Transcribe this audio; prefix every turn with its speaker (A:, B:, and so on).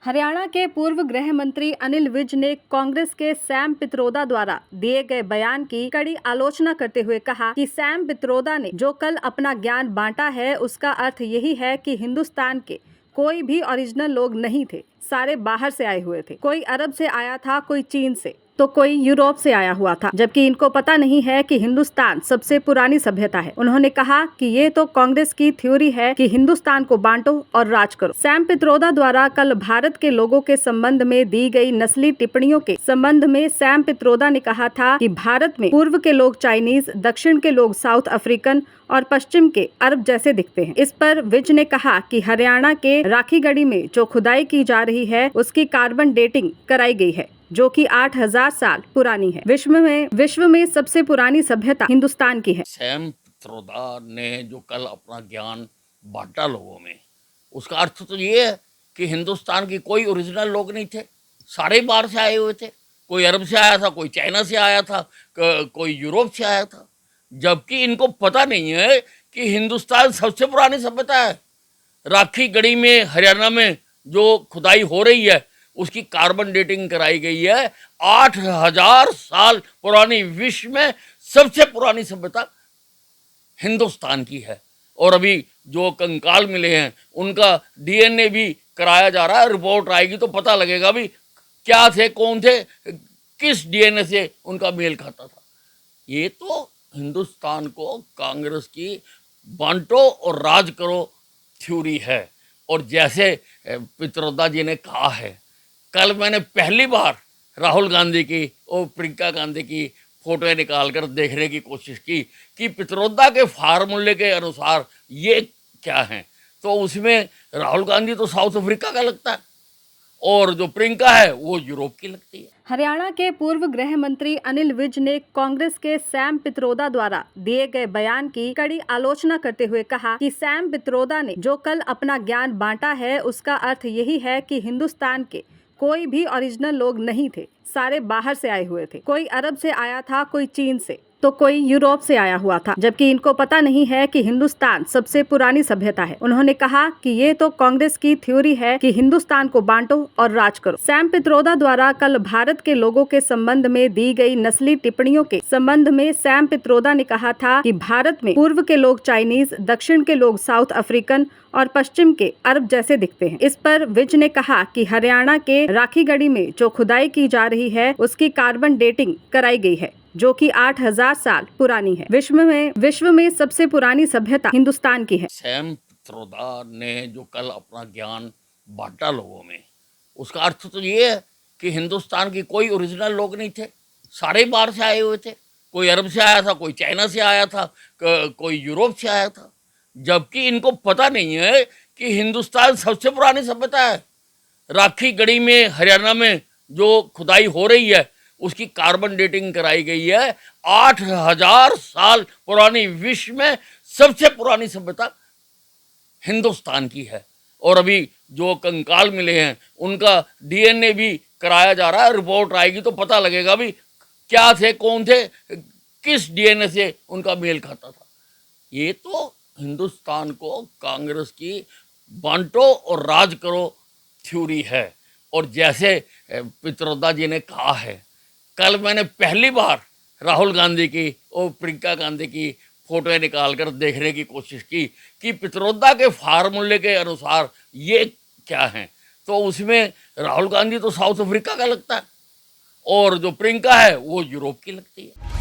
A: हरियाणा के पूर्व गृह मंत्री अनिल विज ने कांग्रेस के सैम पित्रोदा द्वारा दिए गए बयान की कड़ी आलोचना करते हुए कहा कि सैम पित्रोदा ने जो कल अपना ज्ञान बांटा है उसका अर्थ यही है कि हिंदुस्तान के कोई भी ओरिजिनल लोग नहीं थे, सारे बाहर से आए हुए थे। कोई अरब से आया था, कोई चीन से, तो कोई यूरोप से आया हुआ था, जबकि इनको पता नहीं है कि हिंदुस्तान सबसे पुरानी सभ्यता है। उन्होंने कहा कि ये तो कांग्रेस की थ्योरी है कि हिंदुस्तान को बांटो और राज करो। सैम पित्रोदा द्वारा कल भारत के लोगों के संबंध में दी गई नस्ली टिप्पणियों के संबंध में सैम पित्रोदा ने कहा था कि भारत में पूर्व के लोग चाइनीज, दक्षिण के लोग साउथ अफ्रीकन और पश्चिम के अरब जैसे दिखते हैं। इस पर विज ने कहा कि हरियाणा के राखीगढ़ी में जो खुदाई की जा रही है उसकी कार्बन डेटिंग कराई गई है, जो कि 8000 साल पुरानी है। विश्व में सबसे पुरानी सभ्यता हिंदुस्तान की है।
B: सैम पित्रोदा ने जो कल अपना ज्ञान बांटा लोगों में, उसका अर्थ तो ये है कि हिंदुस्तान की कोई ओरिजिनल लोग नहीं थे, सारे बाहर से आए हुए थे। कोई अरब से आया था, कोई चाइना से आया था, कोई यूरोप से आया था, जबकि इनको पता नहीं है कि हिंदुस्तान सबसे पुरानी सभ्यता है। राखी गढ़ी में हरियाणा में जो खुदाई हो रही है उसकी कार्बन डेटिंग कराई गई है। 8000 साल पुरानी विश्व में सबसे पुरानी सभ्यता हिंदुस्तान की है। और अभी जो कंकाल मिले हैं उनका डीएनए भी कराया जा रहा है। रिपोर्ट आएगी तो पता लगेगा भी क्या थे, कौन थे, किस डीएनए से उनका मेल खाता था। ये तो हिंदुस्तान को कांग्रेस की बांटो और राज करो थ्योरी है। और जैसे पित्रोदा जी ने कहा है, कल मैंने पहली बार राहुल गांधी की और प्रियंका गांधी की फोटो निकाल कर देखने की कोशिश की कि पित्रोदा के फार्मूले के अनुसार ये क्या है। तो उसमें राहुल गांधी तो साउथ अफ्रीका का लगता है और जो प्रियंका है वो यूरोप की लगती है।
A: हरियाणा के पूर्व गृह मंत्री अनिल विज ने कांग्रेस के सैम पित्रोदा द्वारा दिए गए बयान की कड़ी आलोचना करते हुए कहा कि सैम पित्रोदा ने जो कल अपना ज्ञान बांटा है उसका अर्थ यही है कि हिंदुस्तान के कोई भी ओरिजिनल लोग नहीं थे, सारे बाहर से आए हुए थे। कोई अरब से आया था, कोई चीन से, तो कोई यूरोप से आया हुआ था, जबकि इनको पता नहीं है कि हिंदुस्तान सबसे पुरानी सभ्यता है। उन्होंने कहा कि ये तो कांग्रेस की थ्योरी है कि हिंदुस्तान को बांटो और राज करो। सैम पित्रोदा द्वारा कल भारत के लोगों के संबंध में दी गई नस्ली टिप्पणियों के संबंध में सैम पित्रोदा ने कहा था कि भारत में पूर्व के लोग चाइनीज, दक्षिण के लोग साउथ अफ्रीकन और पश्चिम के अरब जैसे दिखते हैं। इस पर विज ने कहा कि हरियाणा के राखीगढ़ी में जो खुदाई की जा रही है उसकी कार्बन डेटिंग कराई गई है, जो कि 8000 साल पुरानी है। विश्व में सबसे पुरानी सभ्यता हिंदुस्तान की है।
B: सैम पित्रोदा ने जो कल अपना ज्ञान बांटा लोगों में, उसका अर्थ तो ये है कि हिंदुस्तान की कोई ओरिजिनल लोग नहीं थे, सारे बाहर से आए हुए थे। कोई अरब से आया था, कोई चाइना से आया था, कोई यूरोप से आया था, जबकि इनको पता नहीं है कि हिंदुस्तान सबसे पुरानी सभ्यता है। राखी गढ़ी में हरियाणा में जो खुदाई हो रही है उसकी कार्बन डेटिंग कराई गई है। 8000 साल पुरानी विश्व में सबसे पुरानी सभ्यता हिंदुस्तान की है। और अभी जो कंकाल मिले हैं उनका डीएनए भी कराया जा रहा है। रिपोर्ट आएगी तो पता लगेगा भी क्या थे, कौन थे, किस डीएनए से उनका मेल खाता था। ये तो हिंदुस्तान को कांग्रेस की बांटो और राज करो थ्योरी है। और जैसे पित्रोदा जी ने कहा है, कल मैंने पहली बार राहुल गांधी की और प्रियंका गांधी की फोटो निकाल कर देखने की कोशिश की कि पित्रोदा के फार्मूले के अनुसार ये क्या है। तो उसमें राहुल गांधी तो साउथ अफ्रीका का लगता है और जो प्रियंका है वो यूरोप की लगती है।